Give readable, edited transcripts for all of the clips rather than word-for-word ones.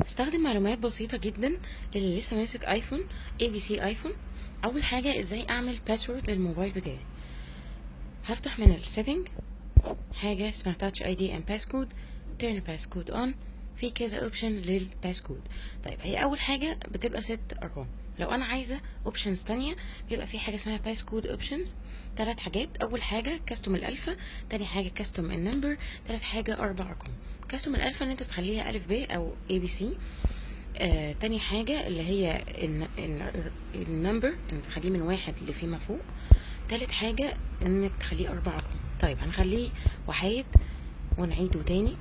استخدم معلومات بسيطة جدا للي لسه ماسك ايفون اي بي سي ايفون. اول حاجة ازاي اعمل باسورد للموبايل بتاعي. هفتح من السيتنج حاجة اسمها تاتش اي دي اند باسكود، تيرن باسكود اون. في كذا اوبشن للباسكود. طيب هي اول حاجة بتبقى 6 ارقام. لو انا عايزة اوبشنز تانية بيبقى في حاجة اسمها باسكود اوبشنز. 3 حاجات، اول حاجة كاستوم الالفا، تاني حاجة كاستوم النمبر، تالت حاجة 4 ارقام. كاستوم الالفا ان انت تخليها الف ب او اي بي سي. تاني حاجة اللي هي النمبر انك تخليه من 1 لفيما فوق. تالت حاجة انك تخليه 4 ارقام. طيب هنخليه وحيد ونعيده تاني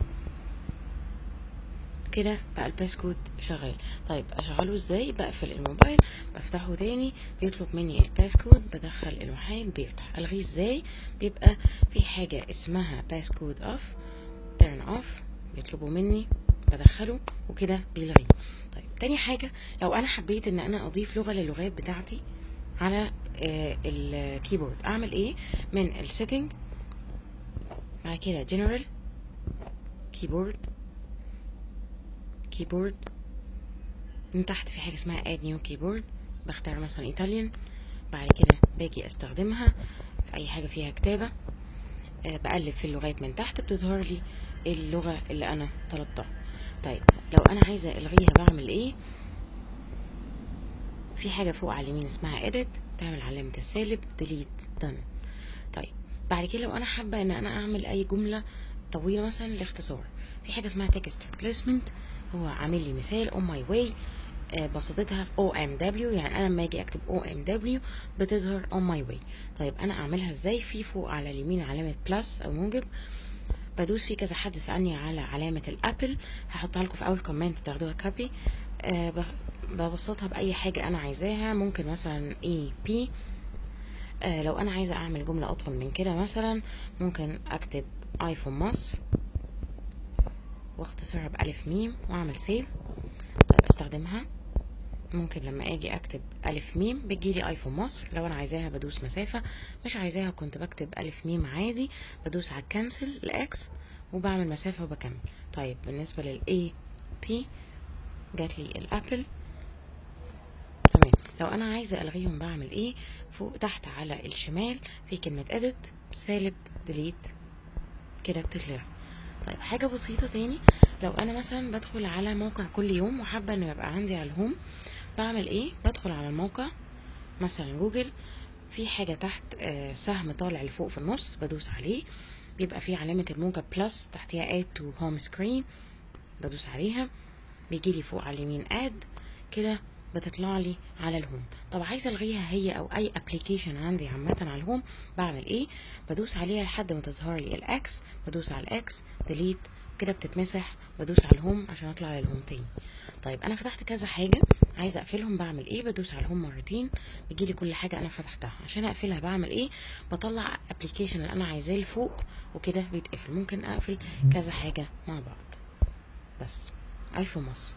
كده بقى الباسكود شغال. طيب اشغله ازاي؟ بقفل الموبايل، بفتحه تاني، بيطلب مني الباسكود، بدخل الوحيد بيفتح. الغيه ازاي؟ بيبقى في حاجة اسمها باسكود اوف، تيرن اوف، بيطلبوا مني بدخله وكده بيلغيه. طيب تاني حاجة، لو انا حبيت ان انا اضيف لغة للغات بتاعتي على الكيبورد، اعمل ايه؟ من السيتنج بعد كده جنرال كيبورد من تحت في حاجة اسمها add new keyboard، بختار مثلا ايطاليان. بعد كده باجي استخدمها في اي حاجة فيها كتابة. بقلب في اللغات من تحت بتظهر لي اللغة اللي انا طلبتها. طيب لو انا عايزة الغيها بعمل ايه؟ في حاجة فوق على اليمين اسمها edit، تعمل علامة السالب، delete done. طيب بعد كده لو انا حابة ان انا اعمل اي جملة طويلة مثلا لاختصار، في حاجة اسمها text replacement، هو عامل لي مثال on my way. بسطتها في OMW، يعني انا لما اجي اكتب OMW بتظهر on my way. طيب انا اعملها ازاي؟ في فوق على اليمين علامة بلس او موجب، بدوس فيه. كذا حد سألني على علامة الابل، هحطها لكم في اول كومنت تاخدوها كوبي. ببسطها باي حاجة انا عايزاها، ممكن مثلا EP. لو انا عايزة اعمل جملة اطول من كده مثلا ممكن اكتب ايفون مصر واختصرها بألف ميم واعمل سيف. طيب استخدمها، ممكن لما اجي اكتب الف ميم بتجيلي ايفون مصر. لو انا عايزاها بدوس مسافة، مش عايزاها كنت بكتب الف ميم عادي، بدوس على الكنسل الاكس وبعمل مسافة وبكمل. طيب بالنسبة للاي بي جاتلي الابل. تمام. لو انا عايزة الغيهم بعمل ايه؟ فوق تحت على الشمال في كلمة edit سالب delete كده بتتلغى. طيب حاجة بسيطة تاني، لو انا مثلا بدخل على موقع كل يوم وحابة ان يبقى عندي على الهوم، بعمل ايه؟ بدخل على الموقع مثلا جوجل، في حاجة تحت سهم طالع لفوق في النص بدوس عليه، بيبقى في علامة الموجة بلس تحتها add to home screen، بدوس عليها بيجيلي فوق على اليمين add كده بتطلع لي على الهوم. طب عايزه الغيها هي او اي ابلكيشن عندي عامه على الهوم، بعمل ايه؟ بدوس عليها لحد ما تظهر لي الاكس، بدوس على الاكس ديليت كده بتتمسح، بدوس على الهوم عشان اطلع للهوم تاني. طيب انا فتحت كذا حاجه عايزه اقفلهم، بعمل ايه؟ بدوس على الهوم مرتين بيجيلي كل حاجه انا فتحتها. عشان اقفلها بعمل ايه؟ بطلع ابلكيشن اللي انا عايزاه لفوق وكده بيتقفل. ممكن اقفل كذا حاجه مع بعض. بس ايفون مصر.